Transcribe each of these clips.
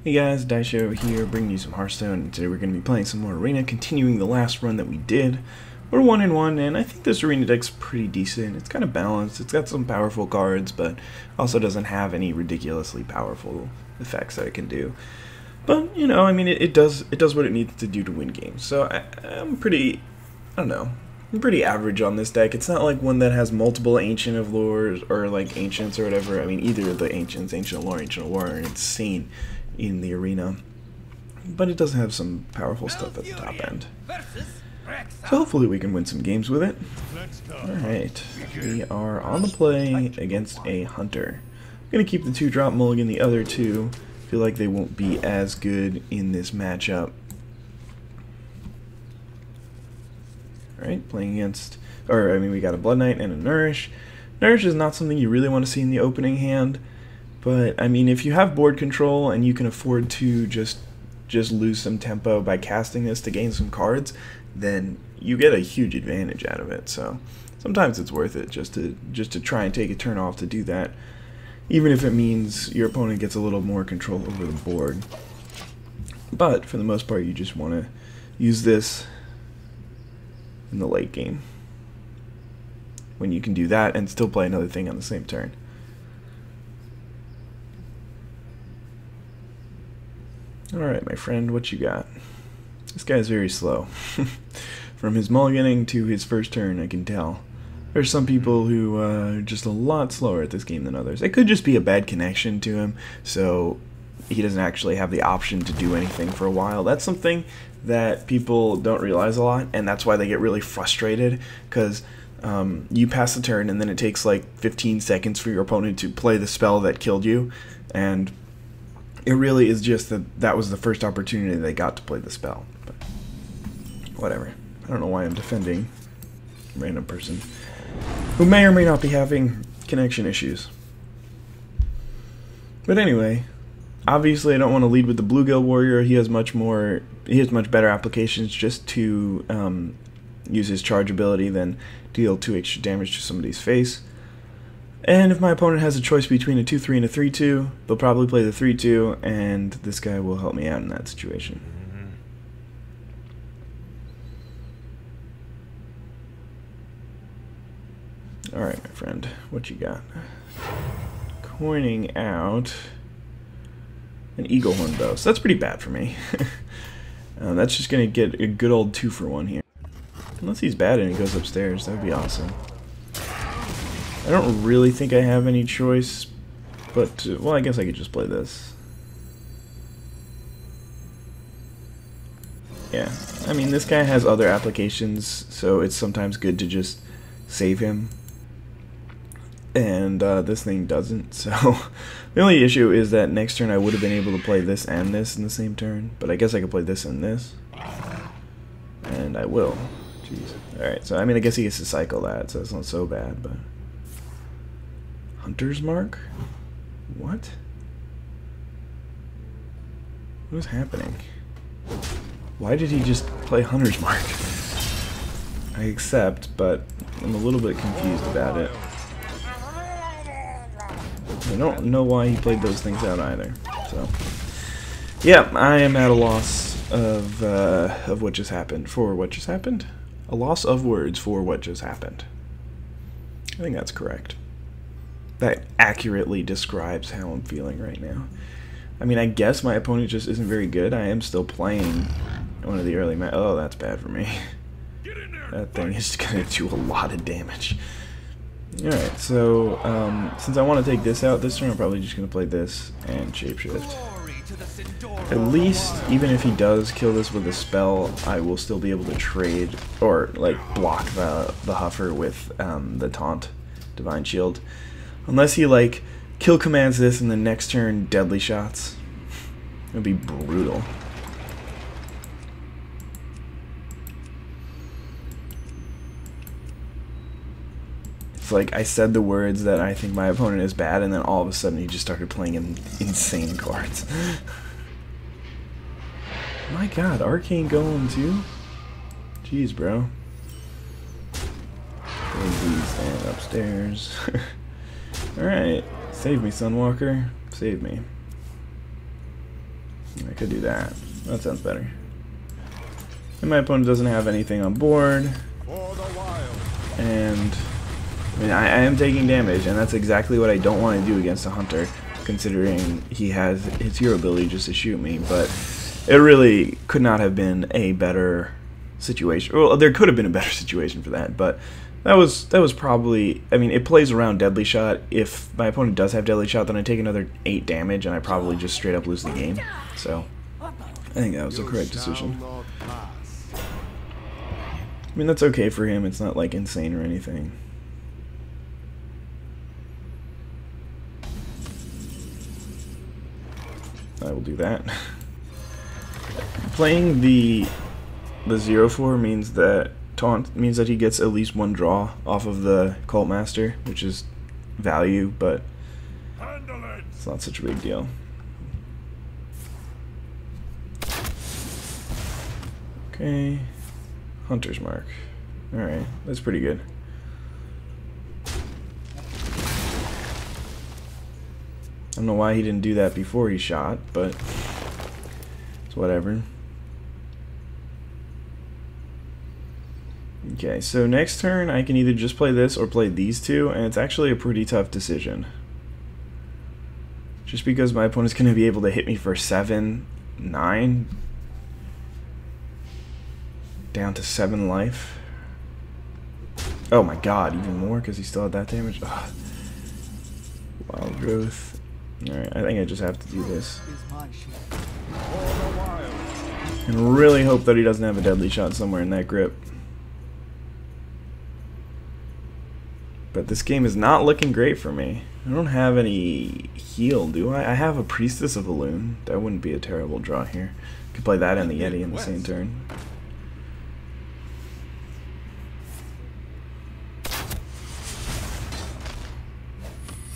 Hey guys, IzDaisho here, bringing you some Hearthstone, and today we're going to be playing some more Arena, continuing the last run that we did. We're 1-1, and I think this Arena deck's pretty decent. It's kind of balanced, it's got some powerful cards, but also doesn't have any ridiculously powerful effects that it can do. But, you know, I mean, it does what it needs to do to win games. So I'm pretty, I don't know, I'm pretty average on this deck. It's not like one that has multiple Ancient of Lores, or like Ancients or whatever. I mean, either of the Ancients, Ancient of Lore, Ancient of War, are insane in the Arena, but it does have some powerful stuff at the top end. So hopefully we can win some games with it. Alright, we are on the play against a Hunter. I'm going to keep the 2-drop mulligan, the other two. Feel like they won't be as good in this matchup. Alright, playing against, we got a Blood Knight and a Nourish. Nourish is not something you really want to see in the opening hand. But, I mean, if you have board control and you can afford to just lose some tempo by casting this to gain some cards, then you get a huge advantage out of it. So sometimes it's worth it just to try and take a turn off to do that, even if it means your opponent gets a little more control over the board. But for the most part, you just want to use this in the late game, when you can do that and still play another thing on the same turn. Alright, my friend, what you got? This guy's very slow. From his mulliganing to his first turn, I can tell. There's some people who are just a lot slower at this game than others. It could just be a bad connection to him, so he doesn't actually have the option to do anything for a while. That's something that people don't realize a lot, and that's why they get really frustrated, because you pass the turn and then it takes like 15 seconds for your opponent to play the spell that killed you, and it really is just that was the first opportunity they got to play the spell. But whatever. I don't know why I'm defending a random person who may or may not be having connection issues. But anyway, obviously I don't want to lead with the Bluegill Warrior. He has much better applications just to use his charge ability than deal 2 extra damage to somebody's face. And if my opponent has a choice between a 2-3 and a 3-2, they'll probably play the 3-2, and this guy will help me out in that situation. Alright, my friend, what you got? Coining out an Eagle Horn Bow. So that's pretty bad for me. That's just going to get a good old 2-for-1 here. Unless he's bad and he goes upstairs, that would be awesome. I don't really think I have any choice, but, well, I guess I could just play this. Yeah, I mean, this guy has other applications, so it's sometimes good to just save him. And this thing doesn't, so the only issue is that next turn I would have been able to play this and this in the same turn, but I guess I could play this and this. And I will. Jeez. Alright, so I mean, I guess he gets to cycle that, so it's not so bad, but... Hunter's Mark? What? What is happening? Why did he just play Hunter's Mark? I accept, but I'm a little bit confused about it. I don't know why he played those things out either. So, yeah, I am at a loss of what just happened. For what just happened? A loss of words for what just happened. I think that's correct. That accurately describes how I'm feeling right now. I mean, I guess my opponent just isn't very good. I am still playing one of the early matches. Oh, that's bad for me. That thing is going to do a lot of damage. Alright, so since I want to take this out this turn, I'm probably just going to play this and Shapeshift. At least, even if he does kill this with a spell, I will still be able to trade, or like block the Huffer with the Taunt, Divine Shield. Unless he, like, kill commands this and the next turn deadly shots. It would be brutal. It's like I said the words that I think my opponent is bad, and then all of a sudden he just started playing insane cards. My god, Arcane Golem too? Jeez, bro. These and upstairs. Alright, save me, Sunwalker. Save me. I could do that. That sounds better. And my opponent doesn't have anything on board. And I mean, I am taking damage, and that's exactly what I don't want to do against a hunter, considering he has his hero ability just to shoot me. But it really could not have been a better situation. Well, there could have been a better situation for that, but that was probably, I mean, it plays around Deadly Shot. If my opponent does have Deadly Shot, then I take another 8 damage, and I probably just straight up lose the game. So I think that was the correct decision. I mean, that's okay for him. It's not like insane or anything. I will do that. Playing the 0/4 means that taunt means that he gets at least 1 draw off of the Cult Master, which is value, but it's not such a big deal. Okay, Hunter's Mark. Alright, that's pretty good. I don't know why he didn't do that before he shot, but it's whatever. Okay, so next turn I can either just play this or play these two, and it's actually a pretty tough decision. Just because my opponent's going to be able to hit me for 7, 9, down to 7 life. Oh my god, even more because he still had that damage. Ugh. Wild Growth. Alright, I think I just have to do this. And really hope that he doesn't have a Deadly Shot somewhere in that grip. But this game is not looking great for me. I don't have any heal, do I? I have a Priestess of Elune. That wouldn't be a terrible draw here. Could play that and the Yeti in the same turn.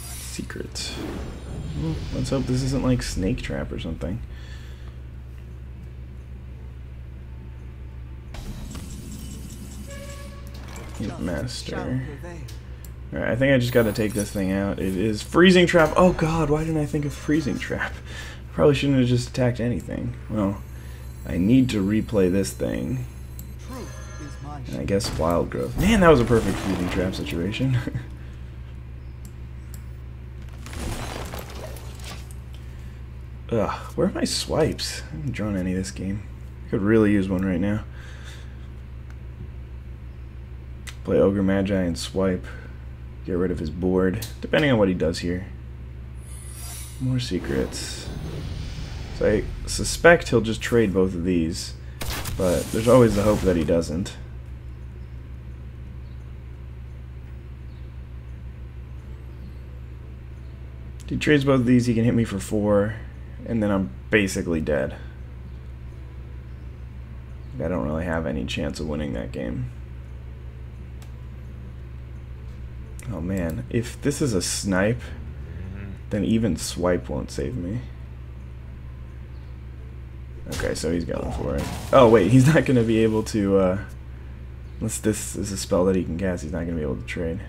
Secret. Well, let's hope this isn't like Snake Trap or something. Master. Alright, I think I just gotta take this thing out. It is Freezing Trap. Oh god, why didn't I think of Freezing Trap? Probably shouldn't have just attacked anything. Well, I need to replay this thing. And I guess Wild Growth. Man, that was a perfect Freezing Trap situation. Ugh, where are my swipes? I haven't drawn any this game. I could really use one right now. Play Ogre Magi and swipe. Get rid of his board, depending on what he does here. More secrets. So I suspect he'll just trade both of these, but there's always the hope that he doesn't. If he trades both of these, he can hit me for 4, and then I'm basically dead. I don't really have any chance of winning that game. Oh man, if this is a snipe, then even swipe won't save me. Okay, so he's going for it. Oh wait, he's not going to be able to, unless this is a spell that he can cast, he's not going to be able to trade.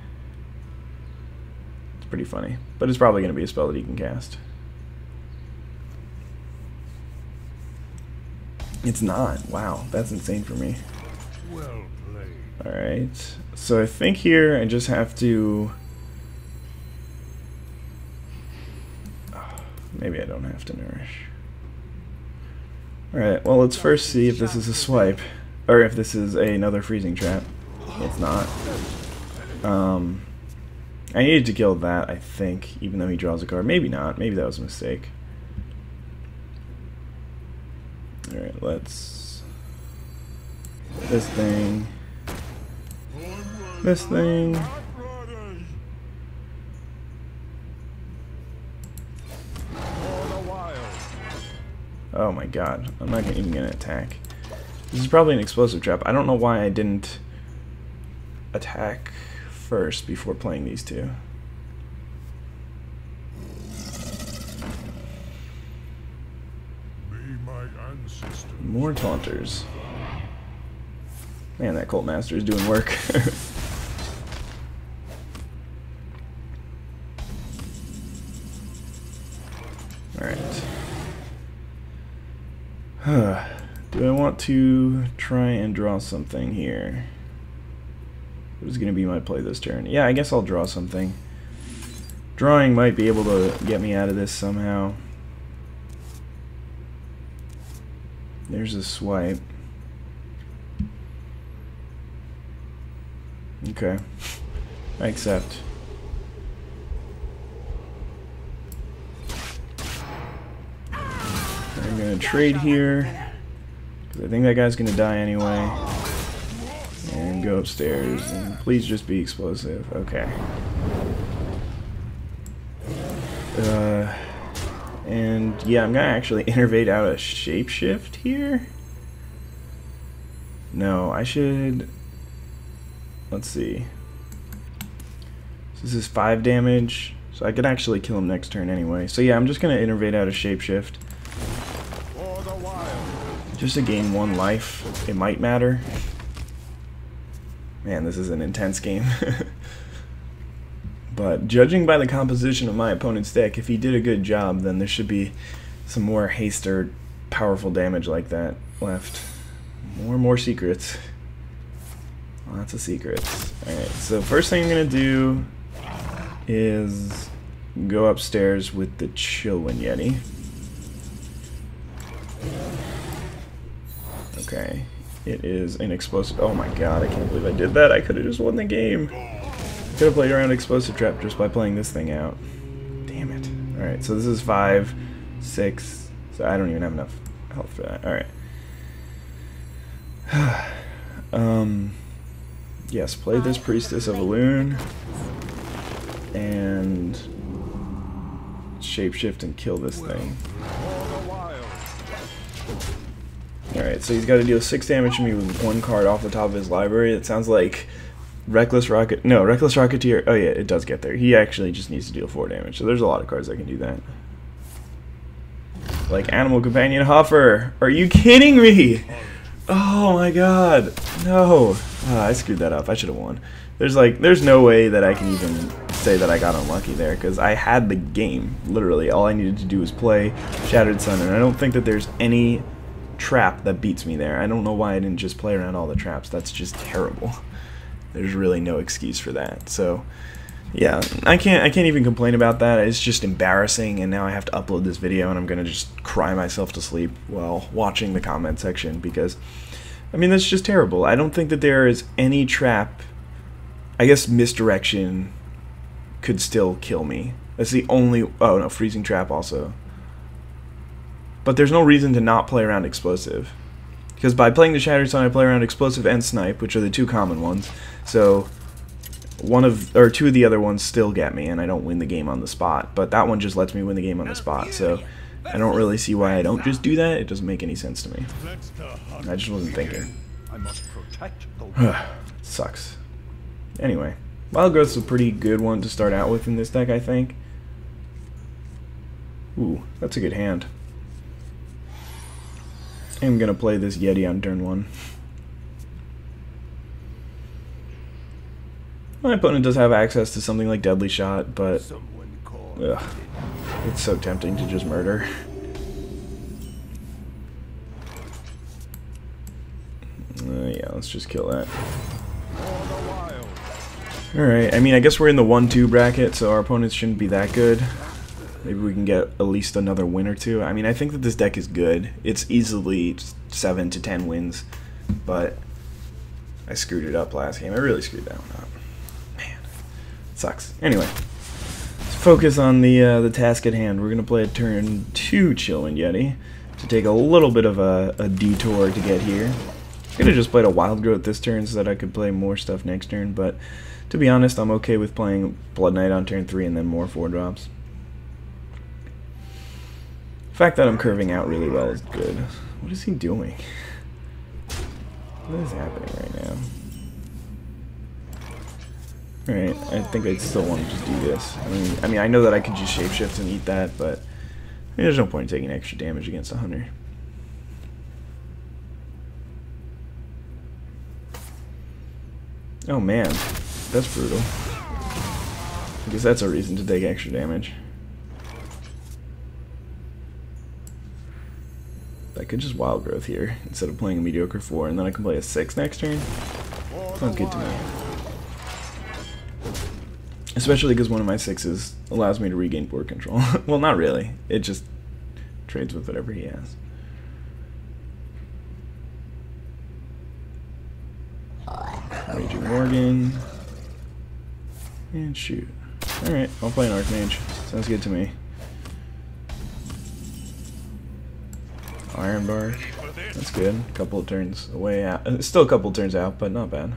It's pretty funny, but it's probably going to be a spell that he can cast. It's not. Wow, that's insane for me. Well played. Alright, so I think here I just have to... maybe I don't have to nourish. Alright, well let's first see if this is a swipe, or if this is another Freezing Trap. It's not. I needed to kill that, I think, even though he draws a card. Maybe not, maybe that was a mistake. Alright, let's... this thing... this thing... oh my god, I'm not even gonna attack. This is probably an explosive trap. I don't know why I didn't attack first before playing these two. More taunters. Man, that Cult Master is doing work. Alright. Do I want to try and draw something here? What is going to be my play this turn? Yeah, I guess I'll draw something. Drawing might be able to get me out of this somehow. There's a swipe. Okay. I accept. I'm gonna trade here, because I think that guy's gonna die anyway. And go upstairs, and please just be explosive. Okay. And yeah, I'm gonna actually innervate out a shapeshift here. No, I should... Let's see. So this is 5 damage, so I could actually kill him next turn anyway. So yeah, I'm just gonna innervate out a shapeshift. Just to gain 1 life. It might matter. Man, this is an intense game. But judging by the composition of my opponent's deck, if he did a good job, then there should be some more haste or powerful damage like that left. More secrets. Lots of secrets. Alright, so first thing I'm going to do is go upstairs with the Chillwind Yeti. Okay, it is an explosive. Oh my god, I can't believe I did that. I could have just won the game. Could have played around explosive trap just by playing this thing out. Damn it. Alright, so this is 5, 6. So I don't even have enough health for that. Alright. Yes, play this Priestess of Elune. And shapeshift and kill this thing. Alright, so he's got to deal 6 damage to me with 1 card off the top of his library. It sounds like Reckless Rocketeer. Oh yeah, it does get there. He actually just needs to deal 4 damage. So there's a lot of cards that can do that. Like Animal Companion Huffer. Are you kidding me? Oh my god. No. I screwed that up. I should have won. There's no way that I can even say that I got unlucky there, because I had the game. Literally, all I needed to do was play Shattered Sun, and I don't think that there's any trap that beats me there. I don't know why I didn't just play around all the traps. That's just terrible. There's really no excuse for that. So yeah, I can't even complain about that. It's just embarrassing, and now I have to upload this video, and I'm gonna just cry myself to sleep while watching the comment section, because I mean, that's just terrible. I don't think that there is any trap. I guess Misdirection could still kill me. That's the only... Oh no, Freezing Trap also. But there's no reason to not play around Explosive, because by playing the Shattered Sun, I play around Explosive and Snipe, which are the 2 common ones. So two of the other ones still get me, and I don't win the game on the spot. But that one just lets me win the game on the spot. So I don't really see why I don't just do that. It doesn't make any sense to me. I just wasn't thinking. Sucks. Anyway, Wild Growth's a pretty good one to start out with in this deck, I think. Ooh, that's a good hand. I'm gonna play this Yeti on turn 1. My opponent does have access to something like Deadly Shot, but ugh, it's so tempting to just murder. Yeah, let's just kill that. Alright, I mean, I guess we're in the 1-2 bracket, so our opponents shouldn't be that good. Maybe we can get at least another win or 2. I mean, I think that this deck is good. It's easily 7 to 10 wins, but I screwed it up last game. I really screwed that one up. Man, it sucks. Anyway, let's focus on the task at hand. We're going to play a turn 2 Chillwind Yeti to take a little bit of a detour to get here. I could have just played a Wild Growth this turn so that I could play more stuff next turn, but to be honest, I'm okay with playing Blood Knight on turn 3 and then more 4-drops. The fact that I'm curving out really well is good. What is he doing? What is happening right now? Alright, I think I'd still want to just do this. I mean, I know that I could just shapeshift and eat that, but there's no point in taking extra damage against a hunter. Oh man, that's brutal. I guess that's a reason to take extra damage. I could just Wild Growth here instead of playing a mediocre 4, and then I can play a 6 next turn. Sounds good to me. Especially because one of my 6s allows me to regain board control. Well, not really. It just trades with whatever he has. Raging Morgan. And shoot. Alright, I'll play an Archmage. Sounds good to me. Iron Bark. That's good. A couple of turns away out. Still a couple of turns out, but not bad.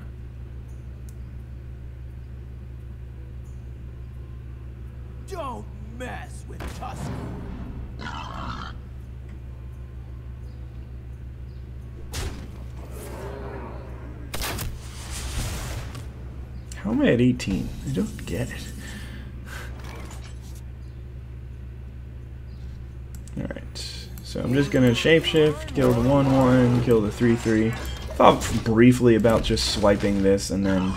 Don't mess with Tusk. How am I at 18? I don't get it. Alright, so I'm just gonna shapeshift, kill the 1/1, kill the 3/3. Thought briefly about just swiping this and then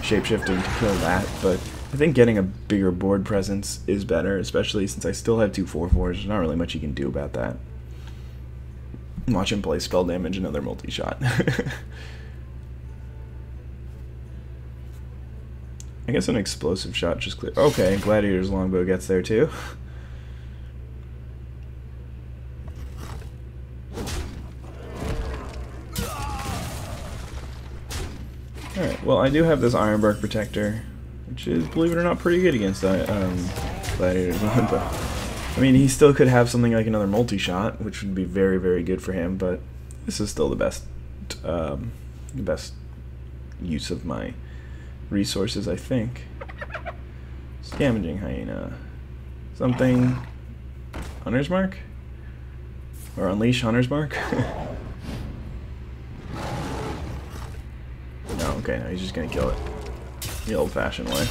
shapeshifting to kill that, but I think getting a bigger board presence is better, especially since I still have 2 4/4s. There's not really much you can do about that. Watch him play spell damage, another multi-shot. I guess an explosive shot just clear. Okay, Gladiator's Longbow gets there too. Alright, well I do have this Ironbark Protector, which is, believe it or not, pretty good against Gladiator's Longbow. I mean, he still could have something like another multi-shot, which would be very, very good for him, but this is still the best use of my resources, I think. Scavenging Hyena. Something. Hunter's Mark? Or Unleash Hunter's Mark? No, okay, no, he's just gonna kill it. The old-fashioned way.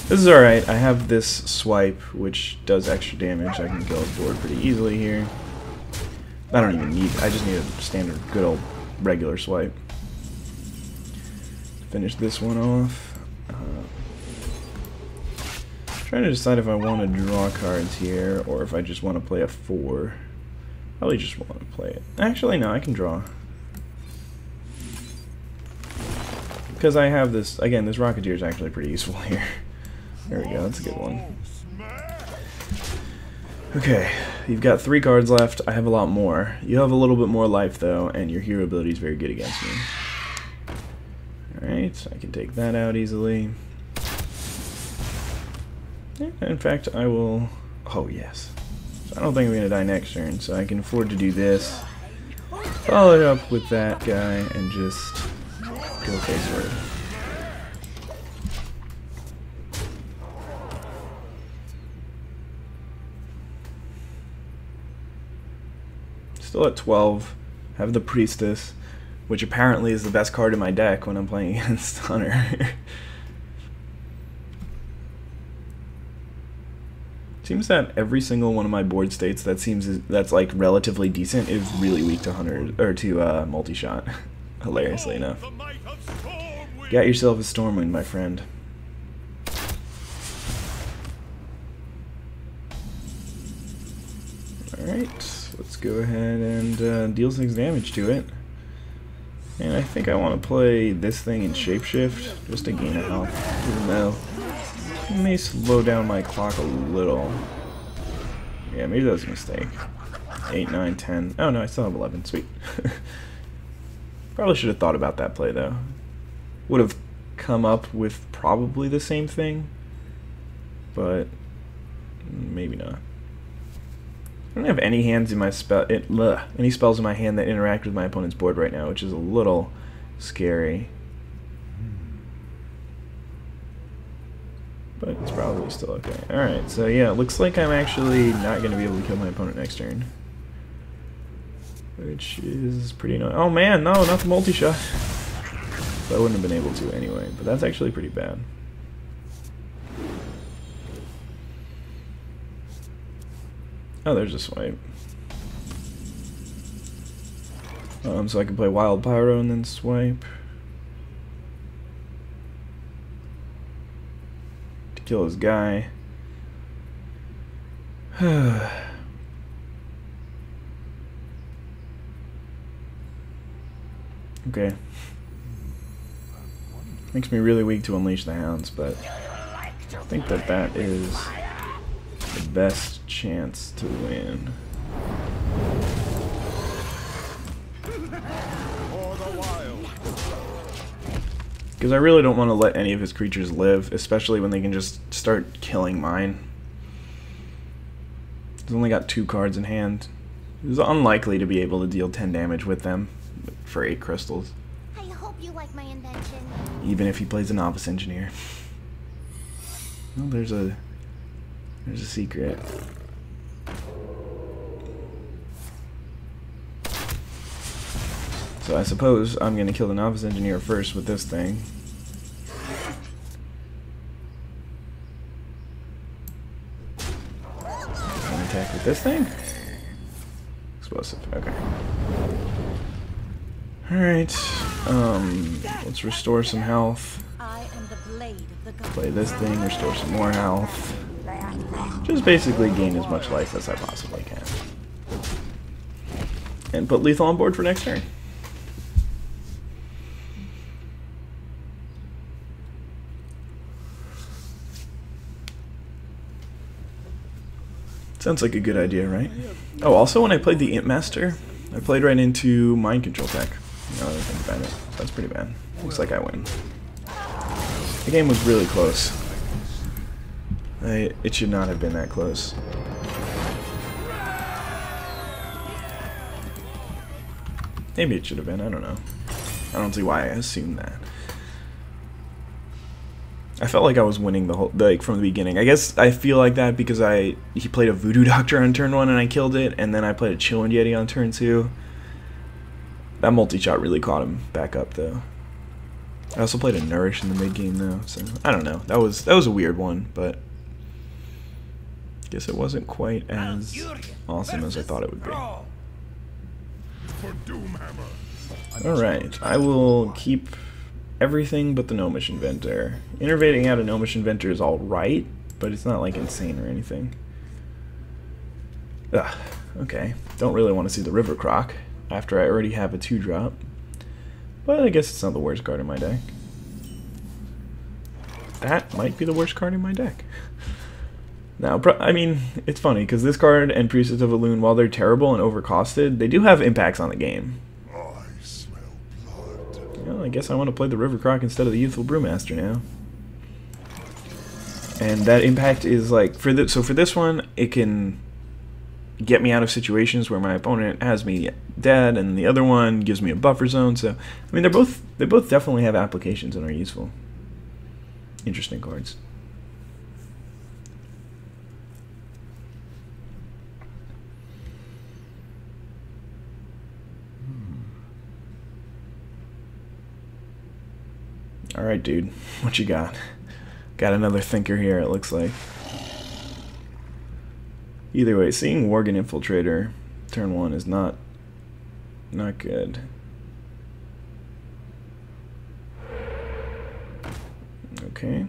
This is alright. I have this swipe, which does extra damage. I can kill his board pretty easily here. I don't even need, I just need a standard, good old, regular swipe. Finish this one off. Trying to decide if I want to draw cards here or if I just want to play a 4. Probably just want to play it. Actually, no, I can draw. Because I have this, again, this Rocketeer is actually pretty useful here. There we go, that's a good one. Okay, you've got 3 cards left. I have a lot more. You have a little bit more life, though, and your hero ability is very good against me. Alright, so I can take that out easily. Yeah, in fact, I will... Oh, yes. So I don't think I'm going to die next turn, so I can afford to do this. Follow it up with that guy, and just go face forward. Still at 12. Have the Priestess, which apparently is the best card in my deck when I'm playing against Hunter. Seems that every single one of my board states that's like relatively decent is really weak to Hunter or to multi-shot. Hilariously enough. Get yourself a Stormwind, my friend. Alright, let's go ahead and deal 6 damage to it. And I think I want to play this thing in Shapeshift, just to gain a health, even though it may slow down my clock a little. Yeah, maybe that was a mistake. 8, 9, 10. Oh no, I still have 11. Sweet. Probably should have thought about that play, though. Would have come up with probably the same thing, but maybe not. I don't have any hands in my any spells in my hand that interact with my opponent's board right now, which is a little scary. But it's probably still okay. Alright, so yeah, it looks like I'm actually not going to be able to kill my opponent next turn. Which is pretty annoying. Oh man, no, not the multi-shot. So I wouldn't have been able to anyway, but that's actually pretty bad. Oh, there's a swipe. So I can play Wild Pyro and then swipe. To kill his guy. Okay. Makes me really weak to Unleash the Hounds, but I think that that is the best chance to win. Because I really don't want to let any of his creatures live, especially when they can just start killing mine. He's only got 2 cards in hand. He's unlikely to be able to deal 10 damage with them for 8 crystals. I hope you like my invention. Even if he plays a Novice Engineer. Well, there's a secret. So I suppose I'm going to kill the Novice Engineer first with this thing. And attack with this thing? Explosive, okay. Alright, let's restore some health. I am the blade of the gods. Play this thing, restore some more health. Just basically gain as much life as I possibly can. And put lethal on board for next turn. Sounds like a good idea, right? Oh, also when I played the Imp Master, I played right into Mind Control Tech. Now that I think about it. So that's pretty bad. Looks like I win. The game was really close. It should not have been that close. Maybe it should have been, I don't know. I don't see why I assumed that. I felt like I was winning the whole, like, from the beginning. I guess I feel like that because he played a Voodoo Doctor on turn 1 and I killed it, and then I played a Chillin' Yeti on turn 2. That multi-shot really caught him back up though. I also played a Nourish in the mid game though, so I don't know. That was a weird one, but I guess it wasn't quite as awesome as I thought it would be. Alright, I will keep everything but the Gnomish Inventor. Innervating out a Gnomish Inventor is alright, but it's not like insane or anything. Ugh, okay. Don't really want to see the River Croc after I already have a 2-drop. But I guess it's not the worst card in my deck. That might be the worst card in my deck. Now, I mean, it's funny, because this card and Priestess of Elune, while they're terrible and overcosted, they do have impacts on the game. I smell blood. Well, I guess I want to play the River Croc instead of the Youthful Brewmaster now. And that impact is like, for this one, it can get me out of situations where my opponent has me dead, and the other one gives me a buffer zone. So, I mean, they both definitely have applications and are useful. Interesting cards. Alright, dude. What you got? Got another thinker here, it looks like. Either way, seeing Worgen Infiltrator turn 1 is not good. Okay.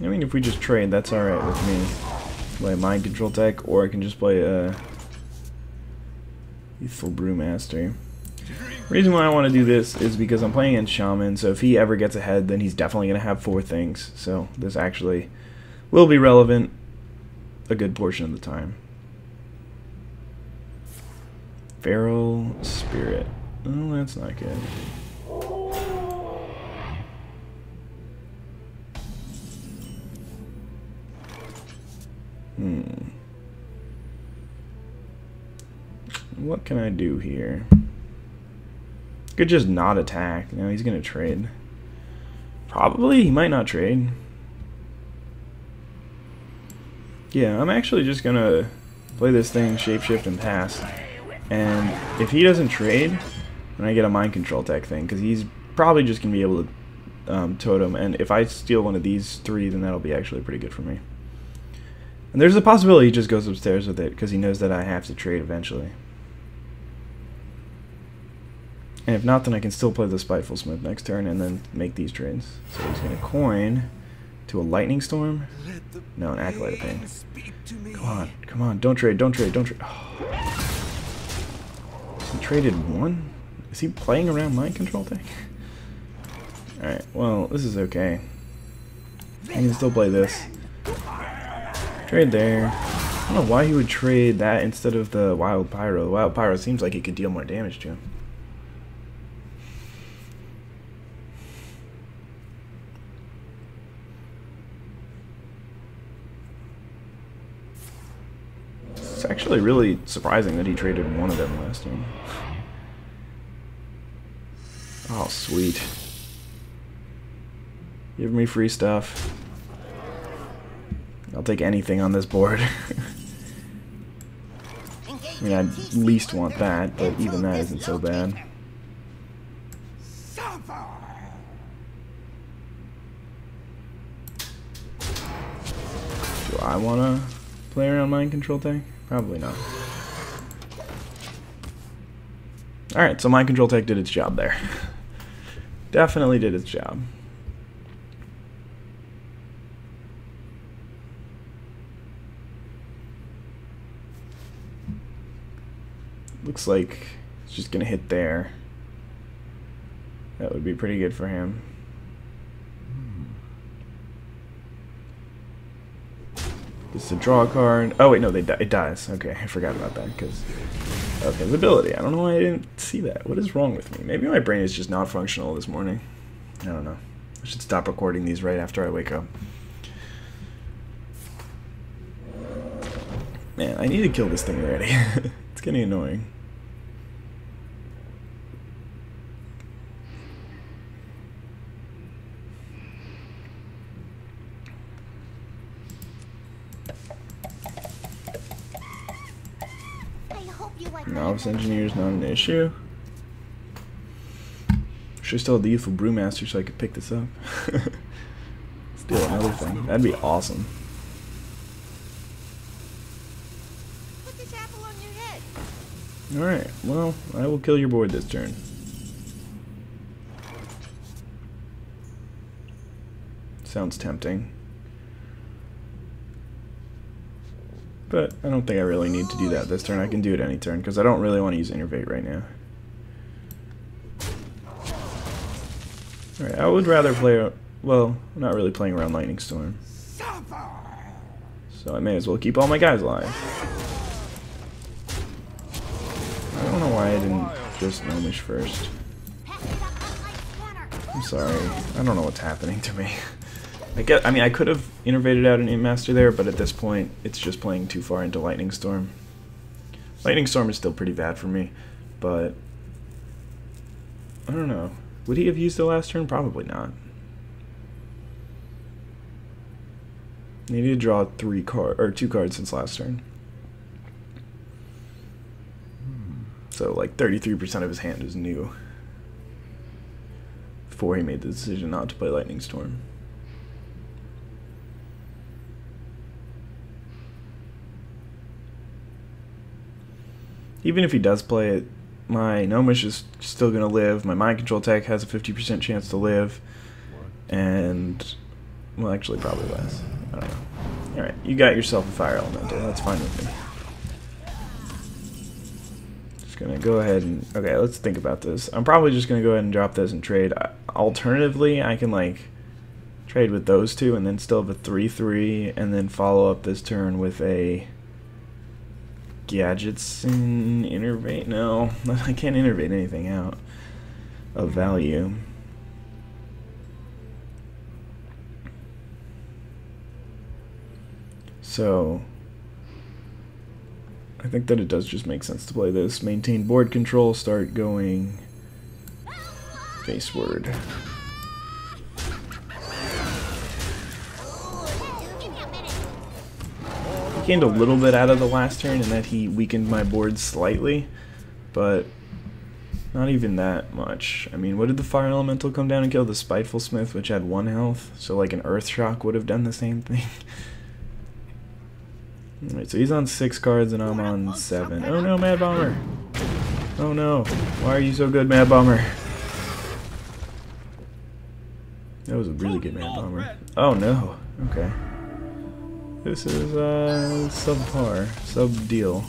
I mean, if we just trade, that's alright with me. Play a Mind Control Tech, or I can just play a Youthful Brewmaster. The reason why I want to do this is because I'm playing against Shaman, so if he ever gets ahead, then he's definitely going to have 4 things. So this actually will be relevant a good portion of the time. Feral Spirit. Oh, that's not good. What can I do here? Could just not attack. No, he's gonna trade. Probably, he might not trade. Yeah, I'm actually just gonna play this thing, shapeshift, and pass. And if he doesn't trade, then I get a Mind Control Tech thing, because he's probably just gonna be able to totem. And if I steal one of these 3, then that'll be actually pretty good for me. And there's a possibility he just goes upstairs with it, because he knows that I have to trade eventually. And if not, then I can still play the Spiteful Smith next turn and then make these trades. So he's going to coin to a Lightning Storm. No, an Acolyte of Pain. Come on, don't trade, don't trade, don't trade. Oh. He traded 1? Is he playing around mind control thing? Alright, well, this is okay. I can still play this. Trade there. I don't know why he would trade that instead of the Wild Pyro. The Wild Pyro seems like it could deal more damage to him. It's actually really surprising that he traded one of them last time. Oh, sweet. Give me free stuff. I'll take anything on this board. I mean, I at least want that, but even that isn't so bad. Do I want to play around mind control tech? Probably not. Alright, so mind control tech did its job there. Definitely did its job. Looks like it's just gonna hit there. That would be pretty good for him. Just to draw a card. Oh wait, no, it dies. Okay, I forgot about that because of his ability. I don't know why I didn't see that. What is wrong with me? Maybe my brain is just not functional this morning. I don't know. I should stop recording these right after I wake up. Man, I need to kill this thing already. It's getting annoying. Novice engineer is not an issue. Should still have the youthful brewmaster so I could pick this up. Steal another thing. That'd be awesome. Put this apple on your head. Alright, well, I will kill your board this turn. Sounds tempting. But I don't think I really need to do that this turn. I can do it any turn, because I don't really want to use Innervate right now. Alright, I would rather play... Well, I'm not really playing around Lightning Storm. So I may as well keep all my guys alive. I don't know why I didn't just Gnomish first. I'm sorry. I don't know what's happening to me. I mean, I could have innervated out an Imp Master there, but at this point, it's just playing too far into Lightning Storm. Lightning Storm is still pretty bad for me, but I don't know. Would he have used it last turn? Probably not. I need to draw 2 cards since last turn. So like 33% of his hand is new before he made the decision not to play Lightning Storm. Even if he does play it, my Gnomish is still going to live, my Mind Control tech has a 50% chance to live, and, well, actually probably less. I don't know. Alright, you got yourself a Fire Elemental, that's fine with me. Just going to go ahead and, okay, let's think about this. I'm probably just going to go ahead and drop this and trade. Alternatively, I can, like, trade with those two and then still have a 3/3, and then follow up this turn with a... Gadgets and innervate? No, I can't innervate anything out of value. So I think that it does just make sense to play this. Maintain board control, start going faceward. He gained a little bit out of the last turn in that he weakened my board slightly, but not even that much. I mean, what did the Fire Elemental come down and kill? The Spiteful Smith, which had 1 health, so like an Earth Shock would have done the same thing. Alright, so he's on 6 cards and I'm on 7. Oh no, Mad Bomber! Oh no, why are you so good, Mad Bomber? That was a really good Mad Bomber. Oh no, okay. This is subpar, sub-deal.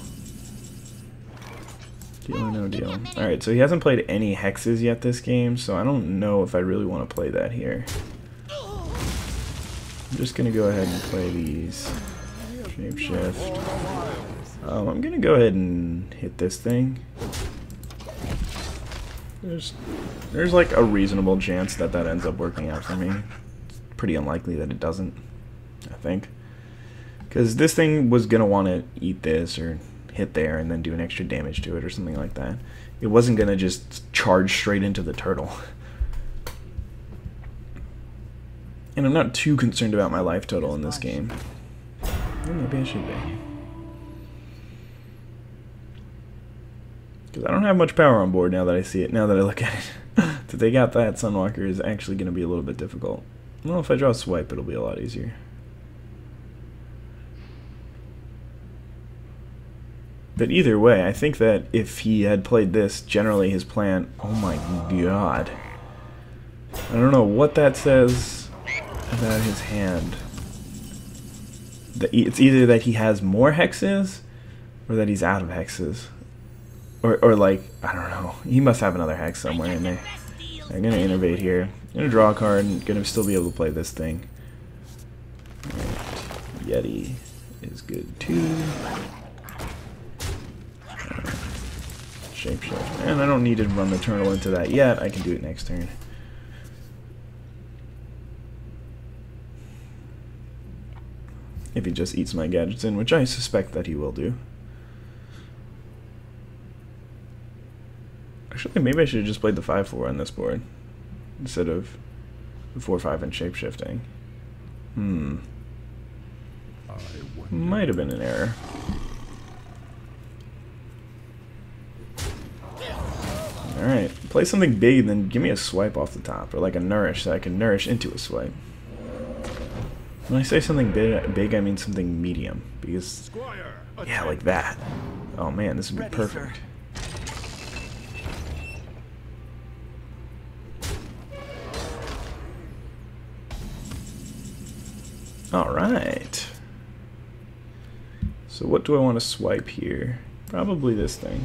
Deal or no deal. Alright, so he hasn't played any hexes yet this game, so I don't know if I really want to play that here. I'm just going to go ahead and play these. Shapeshift. I'm going to go ahead and hit this thing. There's like a reasonable chance that that ends up working out for me. It's pretty unlikely that it doesn't, I think. Because this thing was going to want to eat this or hit there and then do an extra damage to it or something like that. It wasn't going to just charge straight into the turtle. And I'm not too concerned about my life total in this game. Well, maybe I should be. Because I don't have much power on board now that I see it, now that I look at it. To take out that Sunwalker is actually going to be a little bit difficult. Well, if I draw a swipe, it'll be a lot easier. But either way, I think that if he had played this, generally his plan... Oh my god. I don't know what that says about his hand. It's either that he has more hexes, or that he's out of hexes. Or like, I don't know. He must have another hex somewhere in there. I'm going to innovate here. I'm going to draw a card and going to still be able to play this thing. Right. Yeti is good too. Shapeshift. And I don't need to run the turtle into that yet. I can do it next turn. If he just eats my gadgets in, which I suspect that he will do. Actually, maybe I should have just played the 5/4 on this board instead of the 4/5 and shapeshifting. Might have been an error. Alright, play something big and then give me a swipe off the top, or like a nourish so I can nourish into a swipe. When I say something big, I mean something medium, because, yeah, like that. Oh man, this would be perfect. Alright. So what do I want to swipe here? Probably this thing.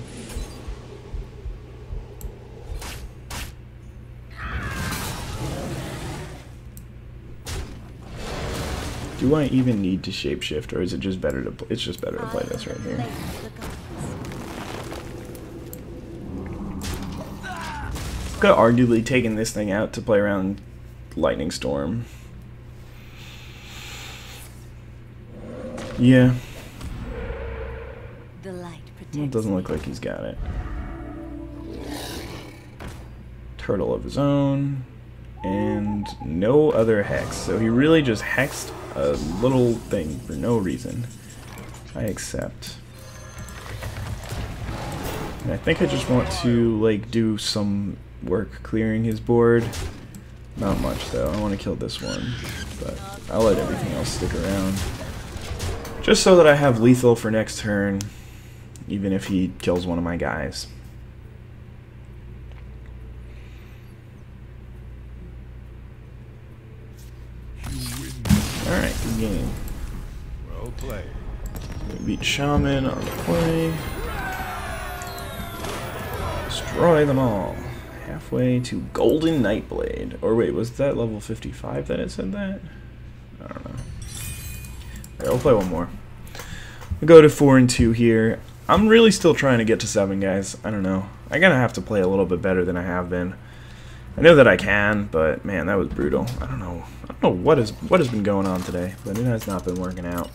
Do I even need to shapeshift, or is it just better to? It's just better to play this right here. Could have arguably taken this thing out to play around Lightning Storm. Yeah. It doesn't look like he's got it. Turtle of his own. And no other hex. So he really just hexed a little thing for no reason. I accept. And I think I just want to like do some work clearing his board. Not much though. I want to kill this one, but I'll let everything else stick around. Just so that I have lethal for next turn, even if he kills one of my guys. Alright, good game. Well played. We beat Shaman on the play. Destroy them all. Halfway to Golden Nightblade. Or wait, was that level 55 that it said that? I don't know. Alright, we'll play one more. We'll go to 4 and 2 here. I'm really still trying to get to 7, guys. I don't know. I'm gonna have to play a little bit better than I have been. I know that I can, but man, that was brutal. I don't know what has been going on today, but it has not been working out.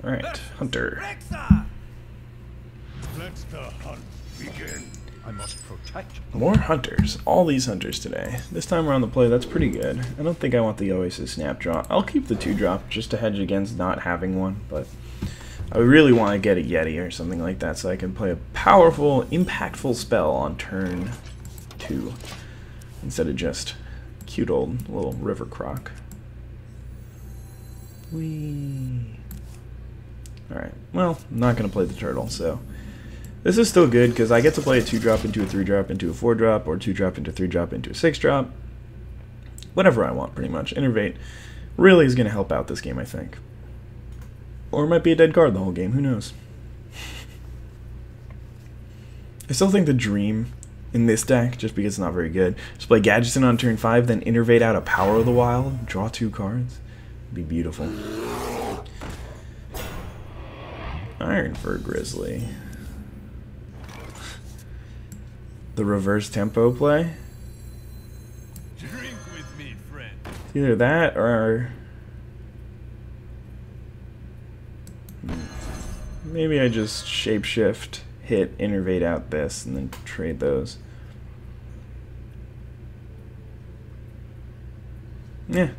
All right, Hunter. Let the hunt begin. I must protect. More hunters. All these hunters today. This time around the play, that's pretty good. I don't think I want the Oasis Snap Draw. I'll keep the 2-drop just to hedge against not having one, but I really want to get a Yeti or something like that so I can play a powerful, impactful spell on turn 2 instead of just cute old little river croc. Whee. Alright, well, I'm not going to play the turtle, so this is still good because I get to play a 2-drop into a 3-drop into a 4-drop, or 2-drop into a 3-drop into a 6-drop. Whatever I want, pretty much. Innervate really is going to help out this game, I think. Or it might be a dead card the whole game, who knows? I still think the dream in this deck, just because it's not very good, just play Gadgetzin on turn 5, then Innervate out a Power of the Wild, draw 2 cards. It'd be beautiful. Iron Fur Grizzly. The reverse tempo play? Drink with me, friend. It's either that or... maybe I just shapeshift, hit, Innervate out this, and then trade those. Yeah.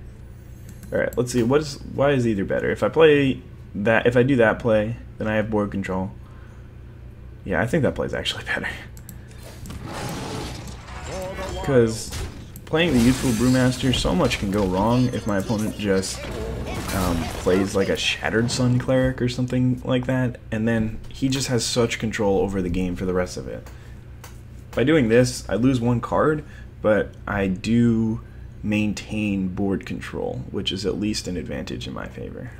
Alright, let's see. Why is either better? If I play that, if I do that play, then I have board control. Yeah, I think that play's actually better. Because playing the Youthful Brewmaster, so much can go wrong if my opponent just plays like a Shattered Sun Cleric or something like that, and then he just has such control over the game for the rest of it. By doing this, I lose 1 card, but I do maintain board control, which is at least an advantage in my favor.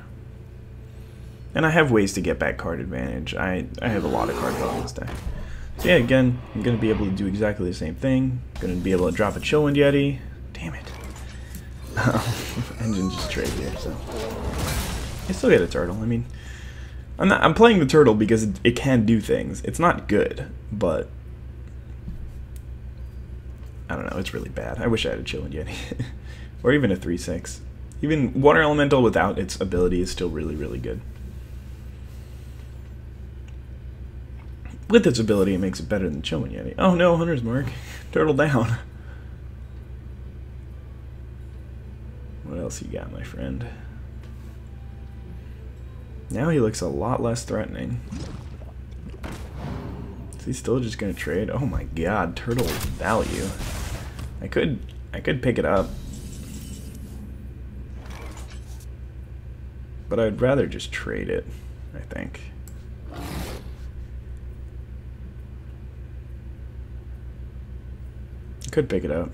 And I have ways to get back card advantage. I have a lot of card draw in this deck. So yeah, again, I'm going to be able to do exactly the same thing. Going to be able to drop a Chillwind Yeti. Damn it. Engine just trade here, so... I still get a turtle. I mean, I'm playing the turtle because it can do things. It's not good, but... I don't know, it's really bad. I wish I had a Chillwind Yeti. Or even a 3/6. Even Water Elemental without its ability is still really, really good. With its ability, it makes it better than Chillwind Yeti. Oh no, Hunter's Mark. Turtle down. What else you got, my friend? Now he looks a lot less threatening. Is he still just gonna trade? Oh my god, turtle value. I could pick it up. But I'd rather just trade it, I think. Could pick it up.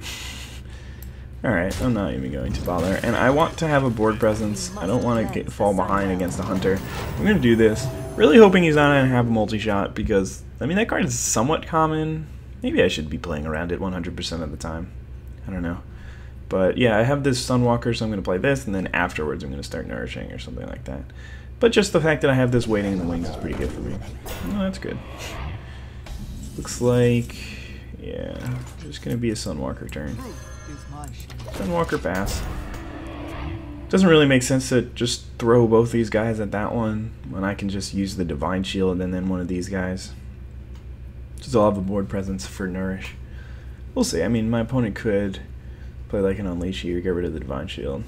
Alright, I'm not even going to bother. And I want to have a board presence. I don't want to fall behind against the Hunter. I'm going to do this. Really hoping he's not going to have a multi-shot because, I mean, that card is somewhat common. Maybe I should be playing around it 100% of the time. I don't know. But yeah, I have this Sunwalker, so I'm going to play this, and then afterwards I'm going to start Nourishing or something like that. But just the fact that I have this waiting in the wings is pretty good for me. Oh, that's good. Looks like... yeah, there's going to be a Sunwalker turn. Sunwalker pass. Doesn't really make sense to just throw both these guys at that one when I can just use the Divine Shield and then one of these guys. Just I'll have a board presence for Nourish. We'll see. I mean, my opponent could play like an Unleash here, get rid of the Divine Shield.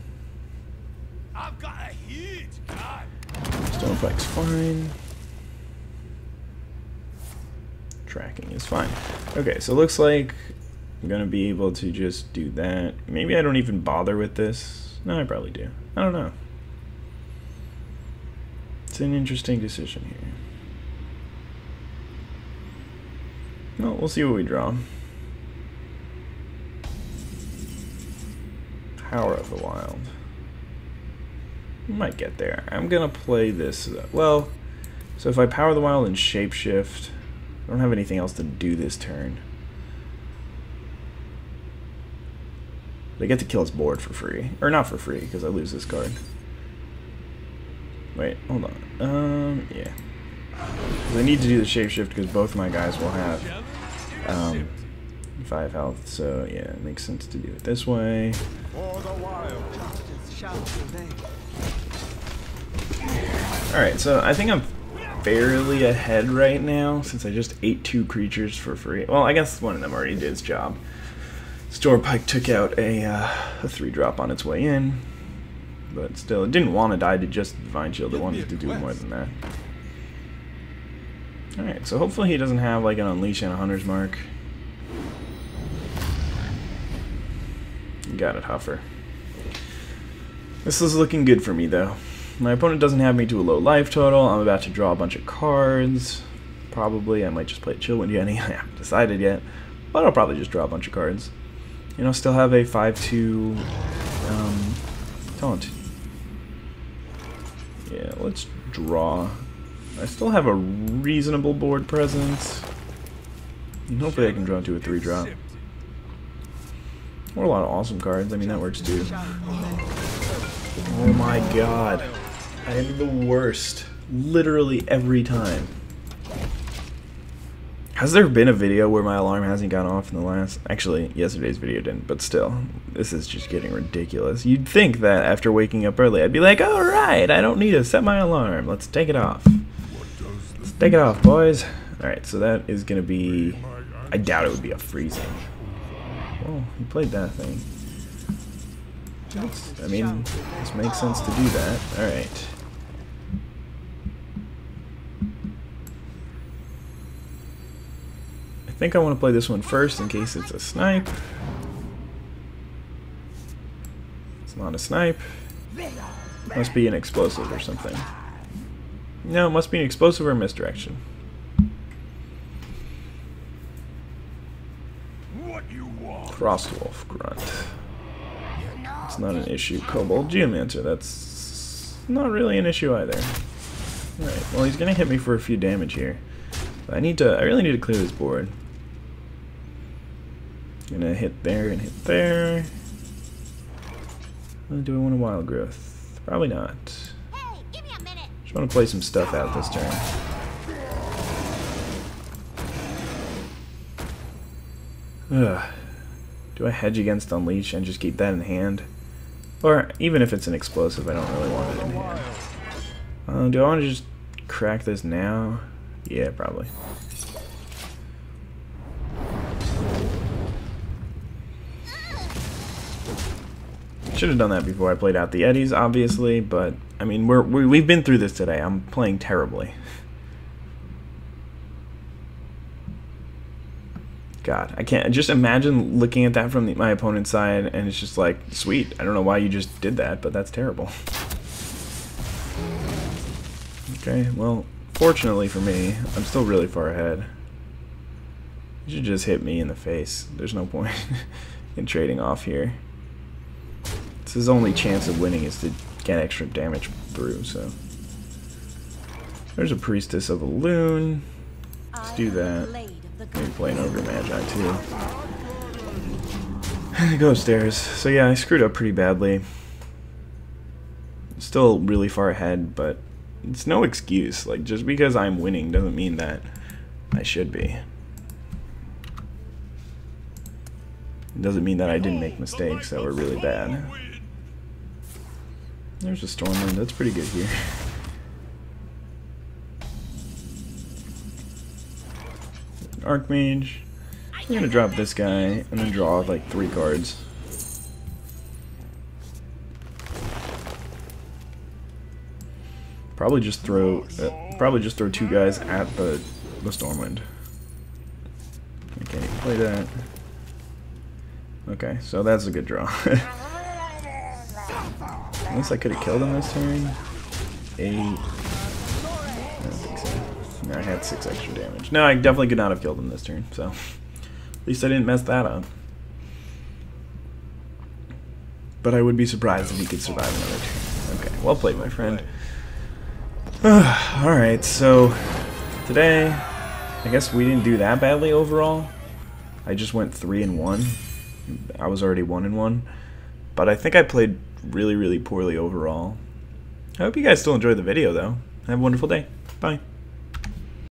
I've got a huge guy. Stoneflake's fine. Tracking is fine. Okay, so it looks like I'm going to be able to just do that. Maybe I don't even bother with this. No, I probably do. I don't know. It's an interesting decision here. Well, we'll see what we draw. Power of the Wild. We might get there. I'm going to play this. Well, so if I Power the Wild and Shapeshift, I don't have anything else to do this turn. But I get to kill his board for free. Or not for free, because I lose this card. Wait, hold on. Yeah. I need to do the shapeshift because both my guys will have 5 health. So yeah, it makes sense to do it this way. Alright, so I think I'm fairly ahead right now since I just ate 2 creatures for free. Well, I guess one of them already did its job. Stormpike took out a 3-drop on its way in, but still, it didn't want to die to just Divine Shield. It wanted to do more than that. Alright, so hopefully he doesn't have like an Unleash and a Hunter's Mark. Got it, Huffer. This is looking good for me, though. My opponent doesn't have me to a low life total. I'm about to draw a bunch of cards. Probably, I might just play Chillwind Yeti. I haven't decided yet, but I'll probably just draw a bunch of cards. You know, still have a 5/2 taunt. Yeah, Yeah, let's draw. I still have a reasonable board presence. And hopefully I can draw to a 3-drop. Or a lot of awesome cards. I mean, that works too. Oh my god. I am the worst. Literally every time. Has there been a video where my alarm hasn't gone off in the last... Actually, yesterday's video didn't, but still. This is just getting ridiculous. You'd think that after waking up early, I'd be like, alright, I don't need to set my alarm. Let's take it off. Let's take it off, boys. Alright, so that is going to be... I doubt it would be a freezing. Well, he played that thing. I mean, this makes sense to do that. Alright. I think I want to play this one first in case it's a snipe. It's not a snipe. Must be an explosive or something. No, it must be an explosive or a misdirection. Frostwolf Grunt. It's not an issue. Kobold Geomancer. That's not really an issue either. Alright, well he's gonna hit me for a few damage here. But I really need to clear this board. Gonna hit there and hit there. Do I want a wild growth? Probably not. Hey, give me a minute. Just want to play some stuff out this turn. Ugh. Do I hedge against Unleash and just keep that in hand? Or even if it's an explosive, I don't really want it in hand. Do I want to just crack this now? Yeah, probably. Should have done that before I played out the Eddies, obviously, but I mean we've been through this today. I'm playing terribly. God, I can't just imagine looking at that from my opponent's side, and it's just like, sweet. I don't know why you just did that, but that's terrible. Okay, well, fortunately for me, I'm still really far ahead. You should just hit me in the face. There's no point in trading off here. It's his only chance of winning is to get extra damage through, so. There's a Priestess of a Loon. Let's do that. Maybe play an Ogre Magi too. Go upstairs. So yeah, I screwed up pretty badly. Still really far ahead, but it's no excuse. Like, just because I'm winning doesn't mean that I should be. It doesn't mean that I didn't make mistakes that were really bad. There's a Stormwind. That's pretty good here. Archmage. I'm gonna drop this guy and then draw like 3 cards. Probably just throw 2 guys at the Stormwind. I can't even play that. Okay, so that's a good draw. Unless I could have killed him this turn. 8. I don't think so. No, I had 6 extra damage. No, I definitely could not have killed him this turn, so at least I didn't mess that up. But I would be surprised if he could survive another turn. Okay, well played, my friend. Alright, so today, I guess we didn't do that badly overall. I just went 3-1. I was already 1-1. But I think I played really, really poorly overall. I hope you guys still enjoyed the video, though. Have a wonderful day. Bye.